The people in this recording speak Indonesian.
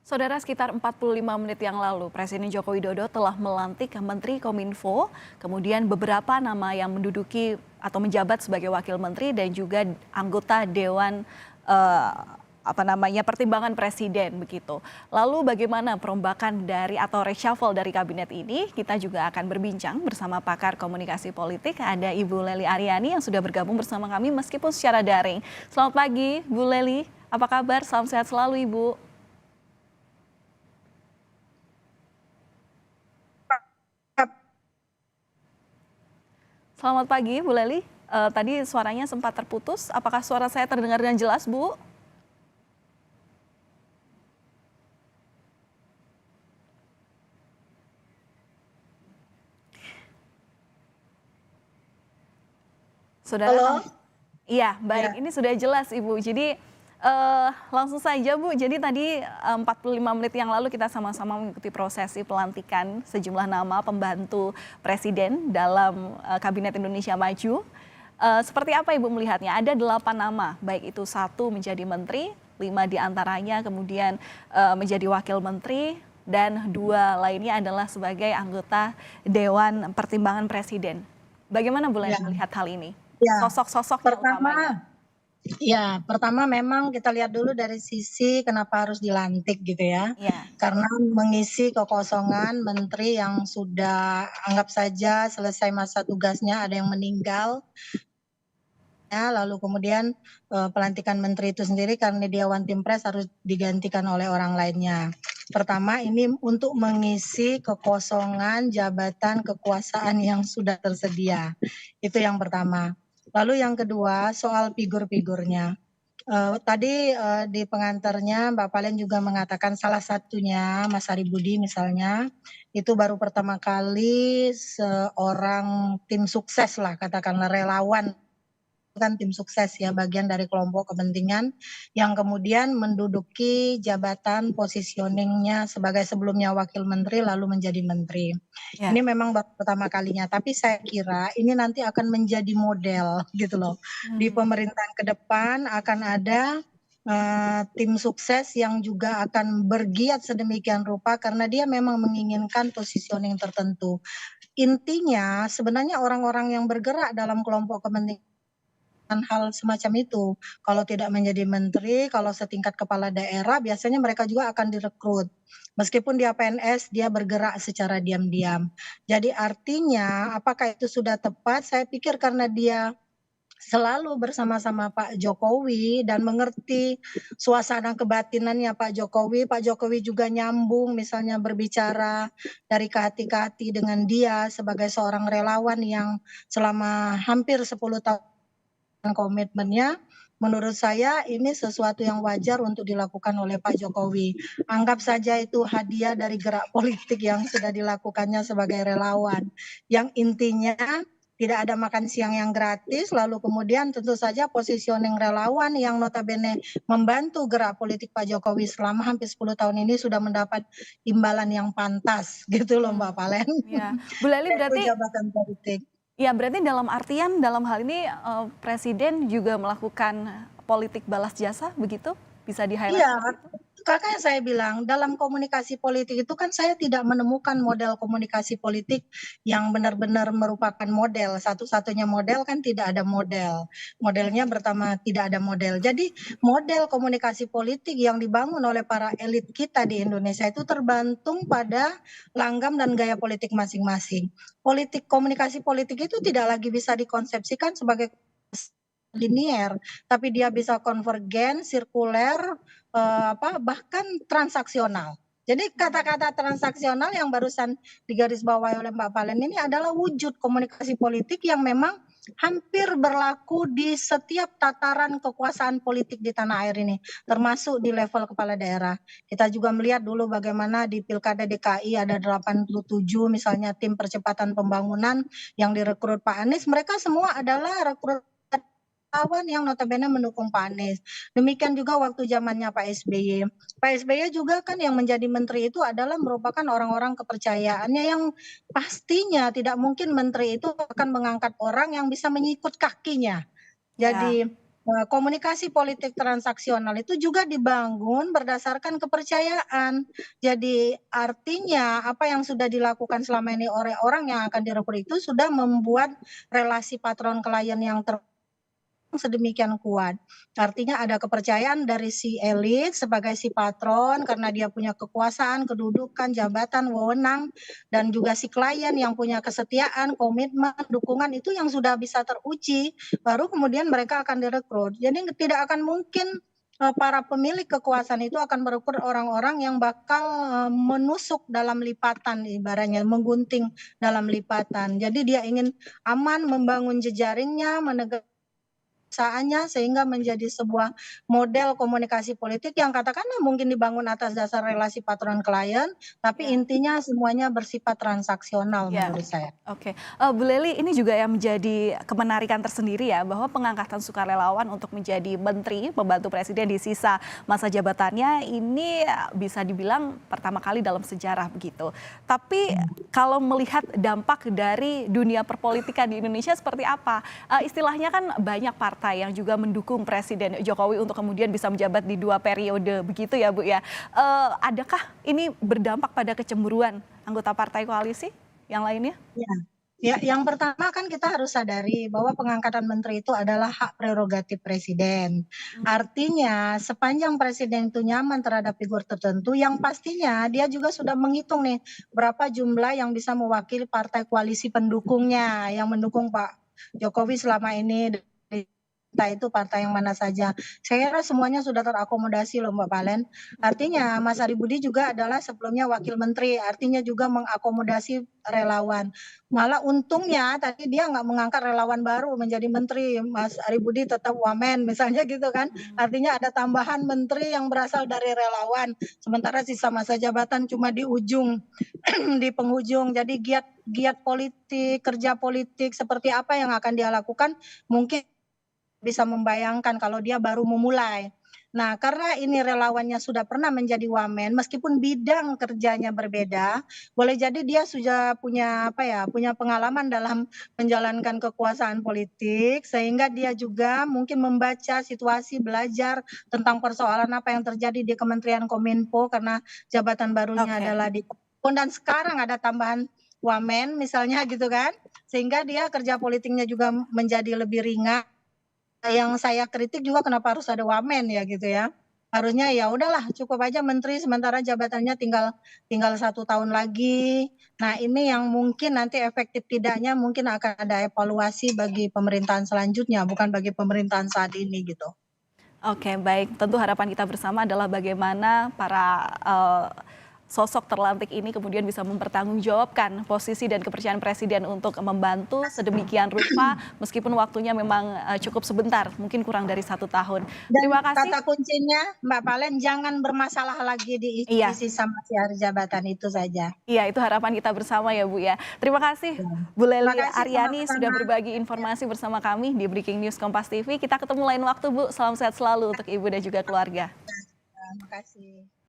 Saudara, sekitar 45 menit yang lalu, Presiden Joko Widodo telah melantik Menteri Kominfo, kemudian beberapa nama yang menduduki atau menjabat sebagai wakil menteri dan juga anggota Dewan eh, Pertimbangan Presiden begitu. Lalu bagaimana perombakan dari atau reshuffle dari kabinet ini? Kita juga akan berbincang bersama pakar komunikasi politik, ada Ibu Lely Aryani yang sudah bergabung bersama kami meskipun secara daring. Selamat pagi, Bu Lely. Apa kabar? Salam sehat selalu, Ibu. Selamat pagi, Bu Lely. Tadi suaranya sempat terputus. Apakah suara saya terdengar dengan jelas, Bu? Saudara, Halo? iya, Ya, baik. Ini sudah jelas, Ibu. Jadi langsung saja, Bu. Jadi tadi 45 menit yang lalu kita sama-sama mengikuti prosesi pelantikan sejumlah nama pembantu presiden dalam Kabinet Indonesia Maju. Seperti apa Ibu melihatnya? Ada 8 nama, baik itu 1 menjadi menteri, 5 diantaranya kemudian menjadi wakil menteri, dan 2 lainnya adalah sebagai anggota Dewan Pertimbangan Presiden. Bagaimana Bu ya, Lely melihat hal ini? ya. Sosok-sosoknya Pertama, utamanya. pertama memang kita lihat dulu dari sisi kenapa harus dilantik gitu ya. Ya, Karena mengisi kekosongan menteri yang sudah anggap saja selesai masa tugasnya, ada yang meninggal. Ya, lalu kemudian pelantikan menteri itu sendiri karena dia one team press harus digantikan oleh orang lainnya. Pertama ini untuk mengisi kekosongan jabatan kekuasaan yang sudah tersedia. Itu yang pertama. Lalu yang kedua soal figur-figurnya. Tadi di pengantarnya Mbak Palen juga mengatakan salah satunya Mas Ari Budi misalnya itu baru pertama kali seorang tim sukses lah katakanlah relawan kan tim sukses ya, bagian dari kelompok kepentingan yang kemudian menduduki jabatan positioningnya sebagai sebelumnya wakil menteri lalu menjadi menteri. Ini ya. memang baru pertama kalinya, tapi saya kira ini nanti akan menjadi model gitu loh. Di Hmm, pemerintahan ke depan akan ada tim sukses yang juga akan bergiat sedemikian rupa karena dia memang menginginkan positioning tertentu. Intinya sebenarnya orang-orang yang bergerak dalam kelompok kepentingan hal semacam itu. Kalau tidak menjadi menteri, kalau setingkat kepala daerah biasanya mereka juga akan direkrut. Meskipun dia PNS, dia bergerak secara diam-diam. Jadi artinya apakah itu sudah tepat? Saya pikir karena dia selalu bersama-sama Pak Jokowi dan mengerti suasana kebatinannya Pak Jokowi juga nyambung misalnya berbicara dari ke hati ke hati dengan dia sebagai seorang relawan yang selama hampir 10 tahun komitmennya, menurut saya ini sesuatu yang wajar untuk dilakukan oleh Pak Jokowi. Anggap saja itu hadiah dari gerak politik yang sudah dilakukannya sebagai relawan. Yang intinya tidak ada makan siang yang gratis, lalu kemudian tentu saja positioning relawan yang notabene membantu gerak politik Pak Jokowi selama hampir 10 tahun ini sudah mendapat imbalan yang pantas gitu loh Mbak Palen. ya. Bu Lely Yaitu berarti, jabatan politik. ya berarti dalam artian dalam hal ini Presiden juga melakukan politik balas jasa begitu? Bisa di-highlight Iya, seperti itu? makanya saya bilang dalam komunikasi politik itu kan saya tidak menemukan model komunikasi politik yang benar-benar merupakan model. Satu-satunya model kan tidak ada model. Modelnya pertama tidak ada model. Jadi model komunikasi politik yang dibangun oleh para elit kita di Indonesia itu tergantung pada langgam dan gaya politik masing-masing. Komunikasi politik itu tidak lagi bisa dikonsepsikan sebagai linier, tapi dia bisa konvergen, sirkuler, bahkan transaksional. Jadi kata-kata transaksional yang barusan digarisbawahi oleh Mbak Palen ini adalah wujud komunikasi politik yang memang hampir berlaku di setiap tataran kekuasaan politik di tanah air ini, termasuk di level kepala daerah. Kita juga melihat dulu bagaimana di Pilkada DKI ada 87 misalnya tim percepatan pembangunan yang direkrut Pak Anies, mereka semua adalah rekrut kawan yang notabene mendukung Pak Anies. Demikian juga waktu zamannya Pak SBY. Pak SBY juga kan yang menjadi menteri itu adalah merupakan orang-orang kepercayaannya yang pastinya tidak mungkin menteri itu akan mengangkat orang yang bisa menyikut kakinya. Ya, Jadi komunikasi politik transaksional itu juga dibangun berdasarkan kepercayaan. Jadi artinya apa yang sudah dilakukan selama ini oleh orang yang akan direkrut itu sudah membuat relasi patron klien yang sedemikian kuat. Artinya ada kepercayaan dari si elit sebagai si patron karena dia punya kekuasaan, kedudukan, jabatan, wewenang, dan juga si klien yang punya kesetiaan, komitmen, dukungan itu yang sudah bisa teruji, baru kemudian mereka akan direkrut. Jadi tidak akan mungkin para pemilik kekuasaan itu akan merekrut orang-orang yang bakal menusuk dalam lipatan, ibaratnya menggunting dalam lipatan. Jadi dia ingin aman, membangun jejaringnya, menegakkan usahanya sehingga menjadi sebuah model komunikasi politik yang katakanlah mungkin dibangun atas dasar relasi patron klien, tapi Ya. intinya semuanya bersifat transaksional Ya, menurut saya. oke. Bu Lely, ini juga yang menjadi kemenarikan tersendiri ya, bahwa pengangkatan sukarelawan untuk menjadi menteri, pembantu presiden di sisa masa jabatannya ini bisa dibilang pertama kali dalam sejarah begitu. Tapi kalau melihat dampak dari dunia perpolitikan di Indonesia seperti apa? Istilahnya kan banyak partai yang juga mendukung Presiden Jokowi untuk kemudian bisa menjabat di 2 periode begitu ya Bu ya. Adakah ini berdampak pada kecemburuan anggota partai koalisi yang lainnya? Ya. Ya, yang pertama kan kita harus sadari bahwa pengangkatan menteri itu adalah hak prerogatif presiden. Artinya sepanjang presiden itu nyaman terhadap figur tertentu, yang pastinya dia juga sudah menghitung nih berapa jumlah yang bisa mewakili partai koalisi pendukungnya yang mendukung Pak Jokowi selama ini. Entah itu partai yang mana saja. Saya kira semuanya sudah terakomodasi loh Mbak Palen. Artinya Mas Aribudi juga adalah sebelumnya wakil menteri, artinya juga mengakomodasi relawan. Malah untungnya tadi dia nggak mengangkat relawan baru menjadi menteri, Mas Aribudi tetap wamen misalnya gitu kan. Artinya ada tambahan menteri yang berasal dari relawan, sementara sisa masa jabatan cuma di ujung, di penghujung. Jadi giat giat politik, kerja politik seperti apa yang akan dia lakukan mungkin bisa membayangkan kalau dia baru memulai. Nah, karena ini relawannya sudah pernah menjadi wamen, meskipun bidang kerjanya berbeda, boleh jadi dia sudah punya apa ya, punya pengalaman dalam menjalankan kekuasaan politik, sehingga dia juga mungkin membaca situasi, belajar tentang persoalan apa yang terjadi di Kementerian Kominfo karena jabatan barunya Oke. adalah di dan sekarang ada tambahan wamen misalnya gitu kan, sehingga dia kerja politiknya juga menjadi lebih ringan. Yang saya kritik juga kenapa harus ada wamen ya gitu ya. Harusnya ya udahlah cukup aja menteri sementara jabatannya tinggal tinggal 1 tahun lagi. Nah ini yang mungkin nanti efektif tidaknya mungkin akan ada evaluasi bagi pemerintahan selanjutnya, bukan bagi pemerintahan saat ini gitu. Oke, baik. Tentu harapan kita bersama adalah bagaimana para sosok terlantik ini kemudian bisa mempertanggungjawabkan posisi dan kepercayaan presiden untuk membantu sedemikian rupa meskipun waktunya memang cukup sebentar, mungkin kurang dari 1 tahun. Dan Terima kasih. kata kuncinya Mbak Palen jangan bermasalah lagi di Iya, sisa masa jabatan itu saja. iya itu harapan kita bersama ya Bu ya. Terima kasih Ya. Bu Terima Lely kasih Aryani sudah sama-sama. berbagi informasi bersama kami di Breaking News Kompas TV. Kita ketemu lain waktu Bu. Salam sehat selalu untuk Ibu dan juga keluarga. Terima kasih.